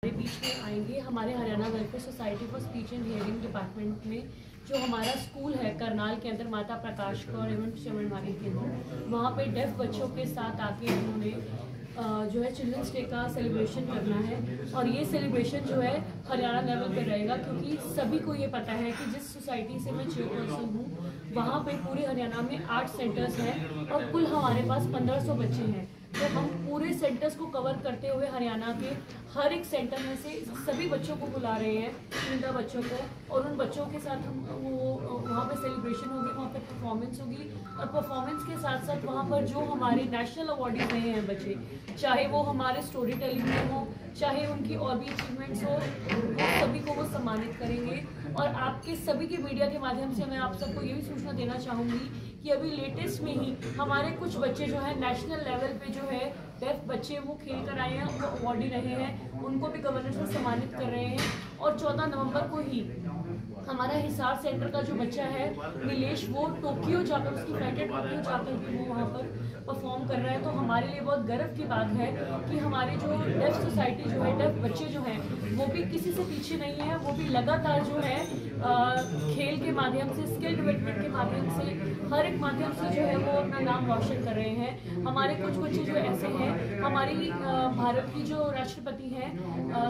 हमारे बीच में आएंगे हमारे Haryana welfare society for speech and hearing department में जो हमारा स्कूल है करनाल के अंदर माता प्रकाश कौर एवं श्रवणवाणी केंद्र, वहाँ पे डेफ बच्चों के साथ आके उन्होंने जो है चिल्ड्रंस डे का सेलिब्रेशन करना है। और ये सेलिब्रेशन जो है हरियाणा लेवल पे रहेगा, क्योंकि सभी को ये पता है कि जिस सोसाइटी से मैं चेयरपर्सन हूँ वहाँ पे पूरे हरियाणा में 8 सेंटर्स हैं और कुल हमारे पास 1500 बच्चे हैं। तो हम पूरे सेंटर्स को कवर करते हुए हरियाणा के हर एक सेंटर में से सभी बच्चों को बुला रहे हैं, चुनिंदा बच्चों को, और उन बच्चों के साथ हम वहाँ पे सेलिब्रेशन होगी, वहाँ पे परफॉर्मेंस होगी। और परफॉर्मेंस के साथ साथ वहाँ पर जो हमारे नेशनल अवार्डीज रहे हैं बच्चे, चाहे वो हमारे स्टोरी टेलिंग में हो, चाहे उनकी और भी अचीवमेंट्स हो, वो सभी को वो सम्मानित करेंगे। और आपके सभी के मीडिया के माध्यम से मैं आप सबको ये भी सूचना देना चाहूँगी कि अभी लेटेस्ट में ही हमारे कुछ बच्चे जो है नेशनल लेवल पे जो है डेफ बच्चे वो खेल कर आए हैं, वो अवार्डी रहे हैं, उनको भी गवर्नर से सम्मानित कर रहे हैं। और 14 नवंबर को ही हमारा हिसार सेंटर का जो बच्चा है नीलेश, वो टोक्यो जाकर, उसकी फ्लाइट है टोक्यो जाकर भी वो वहाँ पर परफॉर्म कर रहा है। तो हमारे लिए बहुत गर्व की बात है कि हमारे जो डेफ सोसाइटी जो है, डेफ बच्चे जो हैं वो भी किसी से पीछे नहीं है, वो भी लगातार जो है खेल के माध्यम से, स्किल डेवलपमेंट के माध्यम से, हर एक माध्यम से जो है वो अपना नाम रोशन कर रहे हैं। हमारे कुछ बच्चे जो ऐसे हैं, हमारी भारत की जो राष्ट्रपति हैं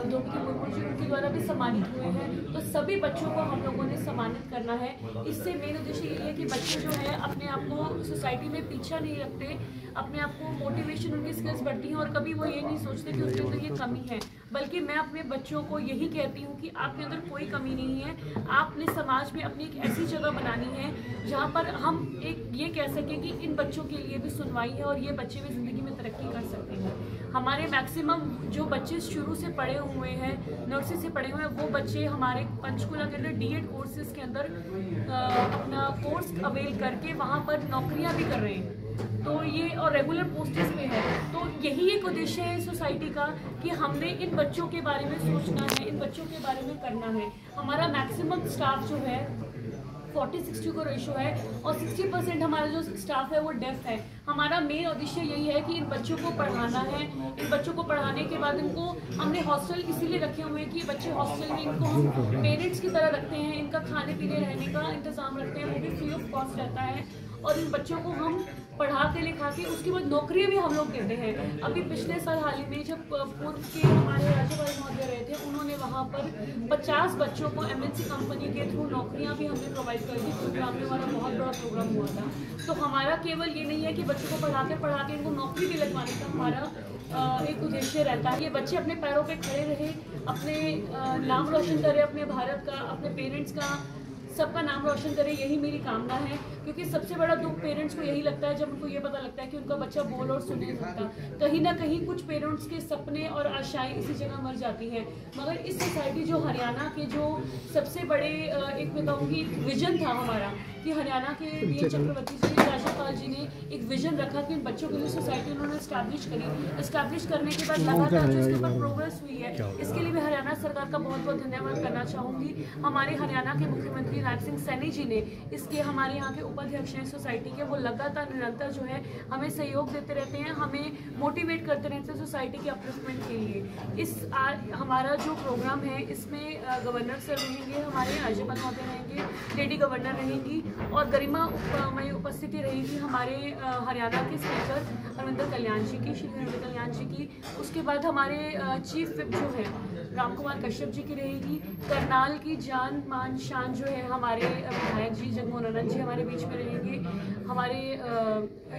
द्रौपदी मुर्मू जी, उनके द्वारा भी सम्मानित हुए हैं। तो सभी बच्चों को हम लोगों ने सम्मानित करना है। इससे मेन उद्देश्य ये है कि बच्चे जो है अपने आप को सोसाइटी में पीछा नहीं रखते, अपने आप को मोटिवेशन, उनकी स्किल्स बढ़ती हैं और कभी वो ये नहीं सोचते कि उसके अंदर ये कमी है। बल्कि मैं अपने बच्चों को यही कहती हूँ कि आपके अंदर कोई कमी नहीं है, आपने समाज में अपनी एक ऐसी जगह बनानी है जहाँ पर हम एक ये कह सकें कि इन बच्चों के लिए भी सुनवाई है और ये बच्चे भी ज़िंदगी में तरक्की कर सकते हैं। हमारे मैक्सिमम जो बच्चे शुरू से पढ़े हुए हैं, नर्सरी से पढ़े हुए हैं, वो बच्चे हमारे पंचकुला के अंदर डीएड कोर्सेज के अंदर अपना कोर्स अवेल करके वहाँ पर नौकरियाँ भी कर रहे हैं। तो ये और रेगुलर पोस्टेज पे है। तो यही एक उद्देश्य है सोसाइटी का कि हमने इन बच्चों के बारे में सोचना है, इन बच्चों के बारे में करना है। हमारा मैक्सिमम स्टाफ जो है 40-60 का रेशो है और 60% हमारा जो स्टाफ है वो डेफ है। हमारा मेन उद्देश्य यही है कि इन बच्चों को पढ़ाना है। इन बच्चों को पढ़ाने के बाद इनको हमने हॉस्टल इसीलिए रखे हुए हैं कि बच्चे हॉस्टल में, इनको हम पेरेंट्स की तरह रखते हैं, इनका खाने पीने रहने का इंतजाम रखते हैं, वो भी फ्री ऑफ कॉस्ट रहता है। और इन बच्चों को हम पढ़ा के लिखा के उसके बाद नौकरी भी हम लोग देते हैं। अभी पिछले साल हाल ही में जब पूर्व के हमारे राज्यपाल महोदय रहे थे, उन्होंने वहाँ पर 50 बच्चों को एमएनसी कंपनी के थ्रू नौकरियाँ भी हमने प्रोवाइड कर दी। प्रोग्राम में हमारा बहुत बड़ा प्रोग्राम हुआ था। तो हमारा केवल ये नहीं है कि बच्चों को पढ़ा के इनको नौकरी भी लगवाने का हमारा एक उद्देश्य रहता है। ये बच्चे अपने पैरों पे खड़े रहे, अपने नाम रोशन करें, अपने भारत का, अपने पेरेंट्स का, सबका नाम रोशन करे, यही मेरी कामना है। क्योंकि सबसे बड़ा दुख पेरेंट्स को यही लगता है जब उनको ये पता लगता है कि उनका बच्चा बोल और सुन नहीं सकता। कहीं ना कहीं कुछ पेरेंट्स के सपने और आशाएं इसी जगह मर जाती हैं। मगर इस सोसाइटी जो हरियाणा के जो सबसे बड़े एक मैं कहूँगी विजन था हमारा कि हरियाणा के वीर चक्रवर्ती जी, राज्यपाल जी ने एक विजन रखा कि इन बच्चों के लिए सोसाइटी उन्होंने एस्टैब्लिश करी। एस्टैब्लिश करने के बाद लगातार जो इसके ऊपर प्रोग्रेस हुई है, इसके लिए मैं हरियाणा सरकार का बहुत बहुत धन्यवाद करना चाहूँगी। हमारे हरियाणा के मुख्यमंत्री राज सिंह सैनी जी ने, इसके हमारे यहाँ के उपाध्यक्ष हैं सोसाइटी के, वो लगातार निरंतर जो है हमें सहयोग देते रहते हैं, हमें मोटिवेट करते रहते हैं सोसाइटी के अपलिफ्टमेंट के लिए। हमारा जो प्रोग्राम है इसमें गवर्नर सर रहेंगे, हमारे राज्यपाल महोदय रहेंगे, लेडी गवर्नर रहेंगी और गरिमामय उपस्थिति रहेगी हमारे हरियाणा के स्पीकर हरविंदर कल्याण जी की, श्री हरविंदर कल्याण जी की। उसके बाद हमारे चीफ विप जो है राम कुमार कश्यप जी की रहेगी। करनाल की जान मान शान जो है हमारे विधायक जी जगमोहन आनंद जी हमारे बीच में रहेंगे। हमारे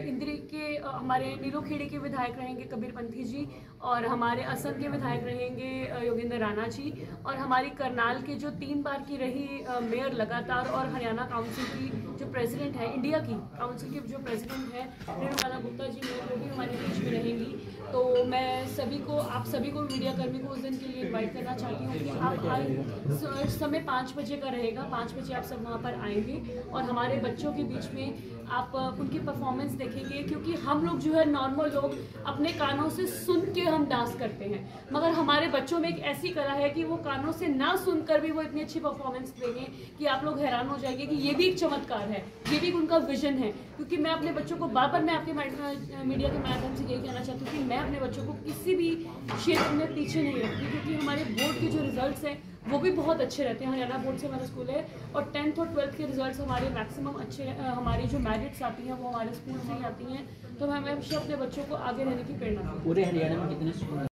इंद्री के हमारे नीलोखेड़ी के विधायक रहेंगे कबीरपंथी जी, और हमारे असम के विधायक रहेंगे योगेंद्र राणा जी, और हमारी करनाल के जो 3 बार की रही मेयर लगातार और हरियाणा काउंसिल की जो प्रेसिडेंट है, इंडिया की काउंसिल की जो प्रेसिडेंट है रेणुका गुप्ता जी, वो भी हमारे बीच में रहेंगी। तो मैं सभी को, आप सभी को, मीडिया कर्मी को उस दिन के लिए इन्वाइट करना चाहती हूँ कि आप आए। समय 5 बजे का रहेगा, 5 बजे आप सब वहाँ पर आएंगे और हमारे बच्चों के बीच में आप उनकी परफॉर्मेंस देखेंगे, क्योंकि हम लोग जो है नॉर्मल लोग अपने कानों से सुन के हम डांस करते हैं, मगर हमारे बच्चों में एक ऐसी कला है कि वो कानों से ना सुनकर भी वो इतनी अच्छी परफॉर्मेंस देंगे कि आप लोग हैरान हो जाएंगे कि ये भी एक चमत्कार है, ये भी उनका विजन है। क्योंकि मैं अपने बच्चों को बार-बार मैं आपके मीडिया के माध्यम से यही कहना चाहती हूँ कि मैं अपने बच्चों को किसी भी क्षेत्र में पीछे नहीं रखती, क्योंकि हमारे बोर्ड के जो रिजल्ट्स हैं वो भी बहुत अच्छे रहते हैं। हरियाणा बोर्ड से हमारा स्कूल है और 10th और 12th के रिजल्ट्स हमारे मैक्सिमम अच्छे, हमारी जो मेरिट्स आती हैं वो हमारे स्कूल से ही आती हैं। तो मैं हमेशा अपने बच्चों को आगे रहने की प्रेरणा दूँ। पूरे हरियाणा में कितने स्कूल